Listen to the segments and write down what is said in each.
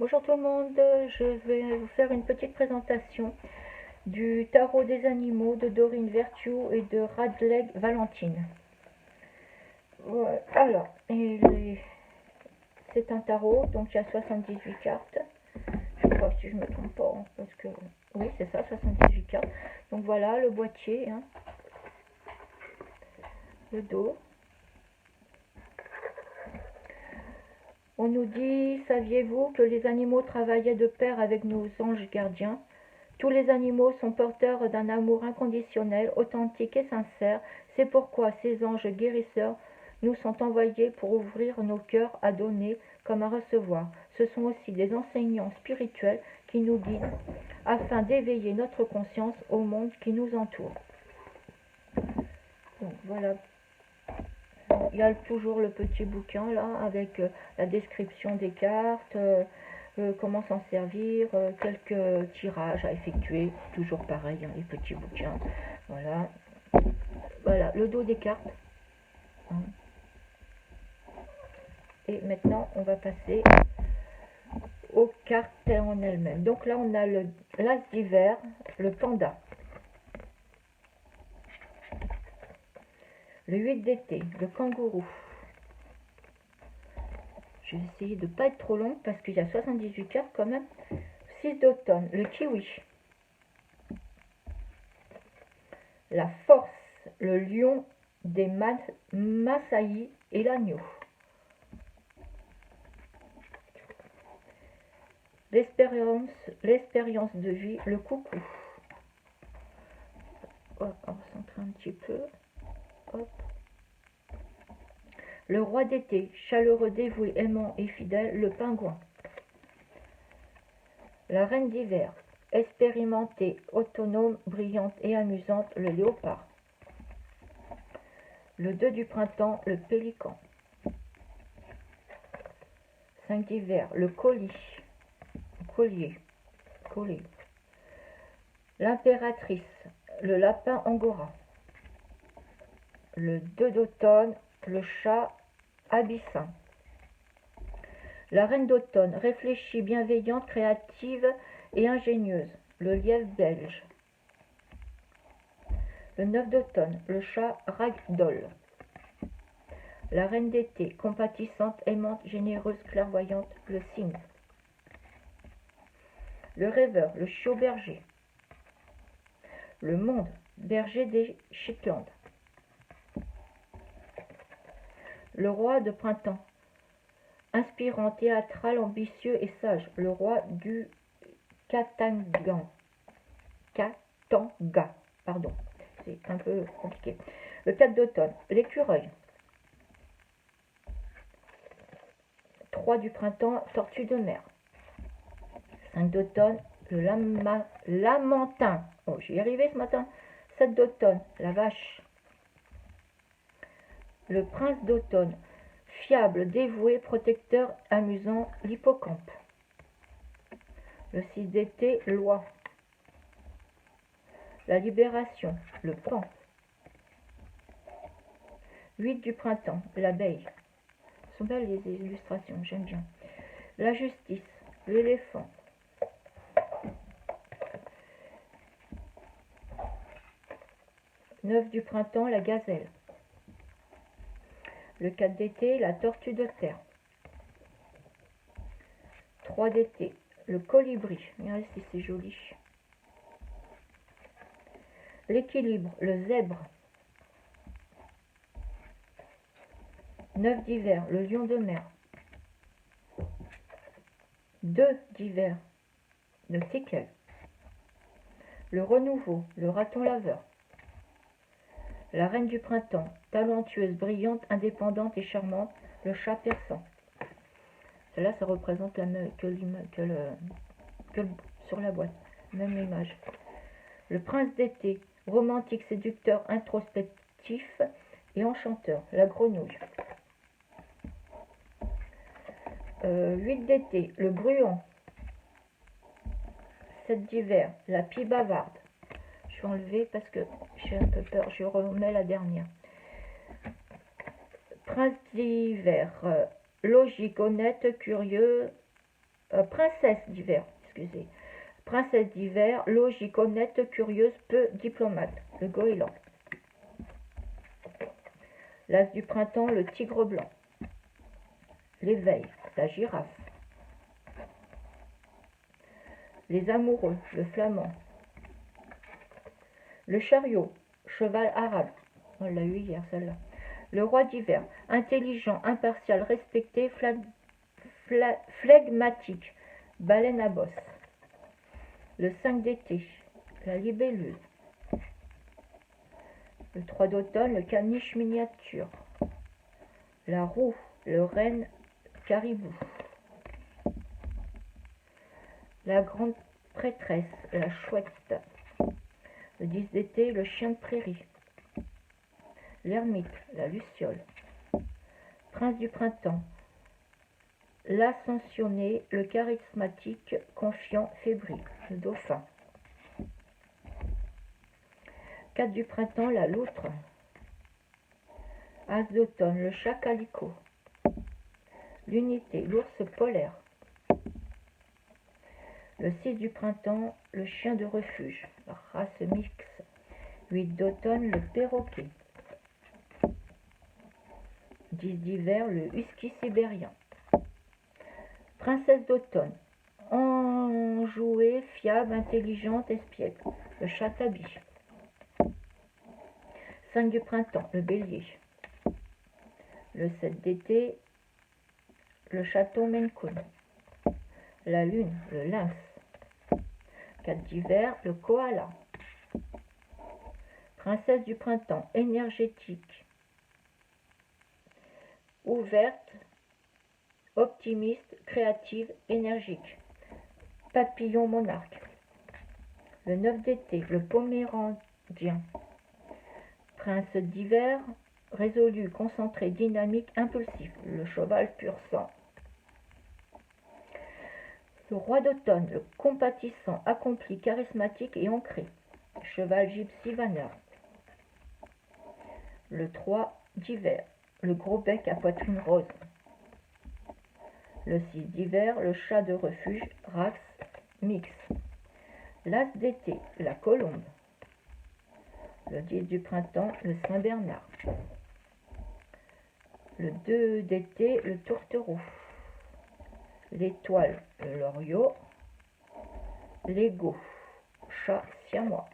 Bonjour tout le monde, je vais vous faire une petite présentation du tarot des animaux de Doreen Virtue et de Radleg Valentine. Alors, c'est un tarot, donc il y a 78 cartes. Je crois que si je ne me trompe pas, parce que oui c'est ça, 78 cartes. Donc voilà le boîtier, le dos. On nous dit, saviez-vous que les animaux travaillaient de pair avec nos anges gardiens? Tous les animaux sont porteurs d'un amour inconditionnel, authentique et sincère. C'est pourquoi ces anges guérisseurs nous sont envoyés pour ouvrir nos cœurs à donner comme à recevoir. Ce sont aussi des enseignants spirituels qui nous guident afin d'éveiller notre conscience au monde qui nous entoure. Donc voilà. Il y a toujours le petit bouquin là avec la description des cartes, comment s'en servir, quelques tirages à effectuer, toujours pareil, les petits bouquins. Voilà, voilà le dos des cartes. Et maintenant on va passer aux cartes en elles-mêmes. Donc là on a l'as d'hiver, le panda. Le 8 d'été, le kangourou. Je vais essayer de ne pas être trop long parce qu'il y a 78 cartes quand même. 6 d'automne, le kiwi. La force, le lion des Masaï et l'agneau. L'expérience de vie, le coucou. Hop, on va centrer un petit peu. Hop. Le roi d'été, chaleureux, dévoué, aimant et fidèle, le pingouin. La reine d'hiver, expérimentée, autonome, brillante et amusante, le léopard. Le 2 du printemps, le pélican. 5 d'hiver, le collier. L'impératrice, le lapin angora. Le 2 d'automne, le chat abyssin. La reine d'automne, réfléchie, bienveillante, créative et ingénieuse, le lièvre belge. Le 9 d'automne, le chat ragdoll. La reine d'été, compatissante, aimante, généreuse, clairvoyante, le cygne. Le rêveur, le chiot berger. Le monde, berger des Shetland. Le roi de printemps, inspirant, théâtral, ambitieux et sage, le roi du Katanga, pardon, c'est un peu compliqué. Le 4 d'automne, l'écureuil. 3 du printemps, tortue de mer. 5 d'automne, le lamentin. Oh, j'y ai arrivé ce matin. 7 d'automne, la vache. Le prince d'automne, fiable, dévoué, protecteur, amusant, l'hippocampe. Le 6 d'été, loi. La libération, le pan. 8 du printemps, l'abeille. Ce sont belles les illustrations, j'aime bien. La justice, l'éléphant. 9 du printemps, la gazelle. Le 4 d'été, la tortue de terre. 3 d'été, le colibri. Regardez si c'est joli. L'équilibre, le zèbre. 9 d'hiver, le lion de mer. 2 d'hiver, le teckel. Le renouveau, le raton laveur. La reine du printemps, talentueuse, brillante, indépendante et charmante, le chat persan. Celle-là, ça représente la même que sur la boîte, même image. Le prince d'été, romantique, séducteur, introspectif et enchanteur, la grenouille. 8 d'été, le bruant. 7 d'hiver, la pie bavarde. Je vais enlever parce que j'ai un peu peur, je remets la dernière. Prince d'hiver, logique, honnête, curieux, princesse d'hiver, excusez. Princesse d'hiver, logique, honnête, curieuse, peu diplomate. Le goéland. L'as du printemps, le tigre blanc. L'éveil, la girafe. Les amoureux, le flamand. Le chariot, cheval arabe. On l'a eu hier, celle-là. Le roi d'hiver, intelligent, impartial, respecté, flegmatique. Baleine à bosse. Le 5 d'été, la libellule. Le 3 d'automne, le caniche miniature. La roue, le renne caribou. La grande prêtresse, la chouette. Le 10 d'été, le chien de prairie. L'ermite, la luciole. Prince du printemps, l'ascensionné, le charismatique, confiant, fébrile. Le dauphin. 4 du printemps, la loutre. As d'automne, le chat calicot. L'unité, l'ours polaire. Le 6 du printemps, le chien de refuge, la race mixte. 8 d'automne, le perroquet. 10 d'hiver, le husky sibérien. Princesse d'automne, enjouée, fiable, intelligente, espiègle, le chat tabi. 5 du printemps, le bélier. Le 7 d'été, le chaton Maine Coon. La lune, le lynx. 4 d'hiver, le koala. Princesse du printemps, énergétique, ouverte, optimiste, créative, énergique. Papillon monarque. Le 9 d'été, le pomérandien. Prince d'hiver, résolu, concentré, dynamique, impulsif. Le cheval pur sang. Le roi d'automne, le compatissant, accompli, charismatique et ancré. Cheval gypsy vanneur. Le 3 d'hiver, le gros bec à poitrine rose. Le 6 d'hiver, le chat de refuge, race mix. L'as d'été, la colombe. Le 10 du printemps, le Saint-Bernard. Le 2 d'été, le tourtereau. L'étoile, le loriot. L'aigo, chat siamois.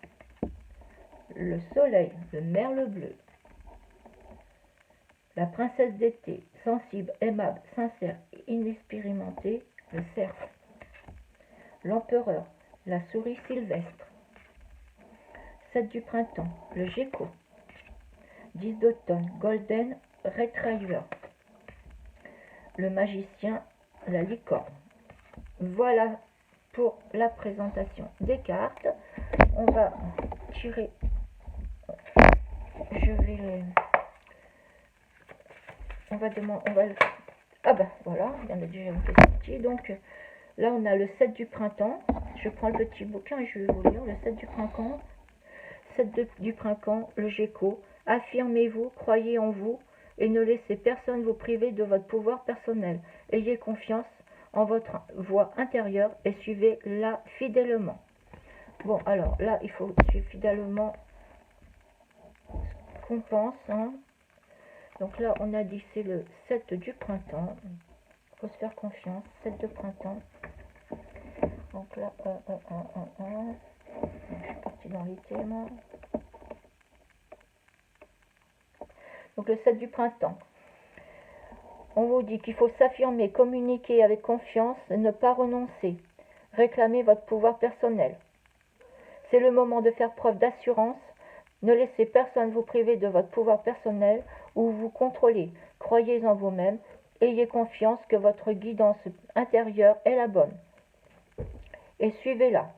Le soleil, le merle bleu. La princesse d'été, sensible, aimable, sincère et inexpérimentée, le cerf. L'empereur, la souris sylvestre. 7 du printemps, le gecko. 10 d'automne, golden retriever. Le magicien, la licorne. Voilà pour la présentation des cartes. On va tirer, je vais les... On va ah ben voilà, il y en a déjà une qui est sortie. Donc là on a le 7 du printemps. Je prends le petit bouquin et je vais vous lire le 7 du printemps. 7 du printemps, le gecko. Affirmez-vous, croyez en vous et ne laissez personne vous priver de votre pouvoir personnel. Ayez confiance en votre voix intérieure et suivez-la fidèlement. Bon, alors là, il faut suivre fidèlement ce qu'on pense. Hein. Donc là, on a dit c'est le 7 du printemps. Il faut se faire confiance. 7 de printemps. Donc là, je suis partie dans les thèmes. Donc le 7 du printemps. On vous dit qu'il faut s'affirmer, communiquer avec confiance, ne pas renoncer. Réclamer votre pouvoir personnel. C'est le moment de faire preuve d'assurance. Ne laissez personne vous priver de votre pouvoir personnel ou vous contrôler. Croyez en vous-même. Ayez confiance que votre guidance intérieure est la bonne. Et suivez-la.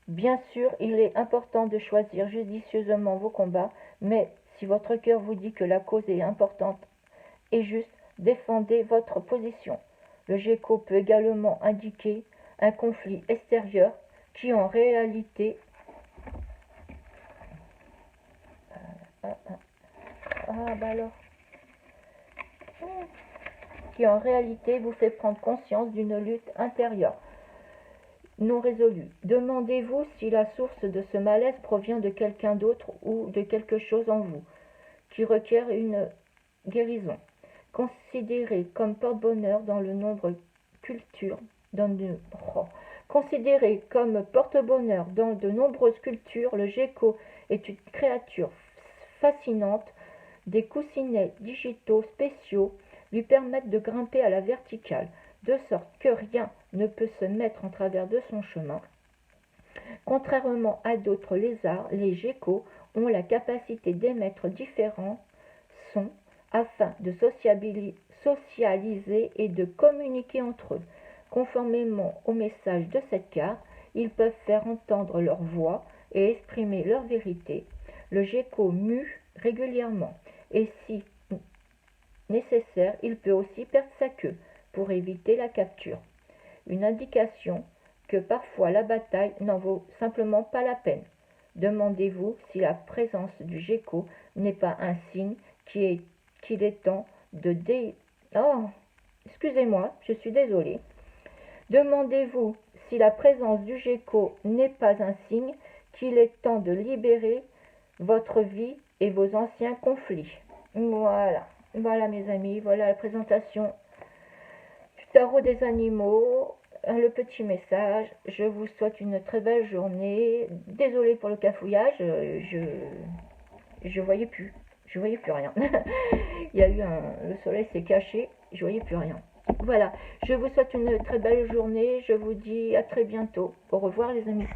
Bien sûr, il est important de choisir judicieusement vos combats, mais si votre cœur vous dit que la cause est importante et juste, défendez votre position. Le gecko peut également indiquer un conflit extérieur qui en réalité bah alors qui en réalité vous fait prendre conscience d'une lutte intérieure non résolue. Demandez-vous si la source de ce malaise provient de quelqu'un d'autre ou de quelque chose en vous qui requiert une guérison. Considérez comme porte-bonheur dans le nombre culture, Considéré comme porte-bonheur dans de nombreuses cultures, le gecko est une créature fascinante. Des coussinets digitaux spéciaux lui permettent de grimper à la verticale, de sorte que rien ne peut se mettre en travers de son chemin. Contrairement à d'autres lézards, les geckos ont la capacité d'émettre différents sons afin de socialiser et de communiquer entre eux. Conformément au message de cette carte, ils peuvent faire entendre leur voix et exprimer leur vérité. Le gecko mue régulièrement et si nécessaire, il peut aussi perdre sa queue pour éviter la capture. Une indication que parfois la bataille n'en vaut simplement pas la peine. Demandez-vous si la présence du gecko n'est pas un signe qu'il est temps de excusez-moi, je suis désolée. Demandez-vous si la présence du gecko n'est pas un signe qu'il est temps de libérer votre vie et vos anciens conflits. Voilà mes amis, voilà la présentation du tarot des animaux, le petit message. Je vous souhaite une très belle journée. Désolée pour le cafouillage, je voyais plus rien. Il y a eu le soleil s'est caché, je voyais plus rien. Voilà, je vous souhaite une très belle journée, je vous dis à très bientôt. Au revoir les amis.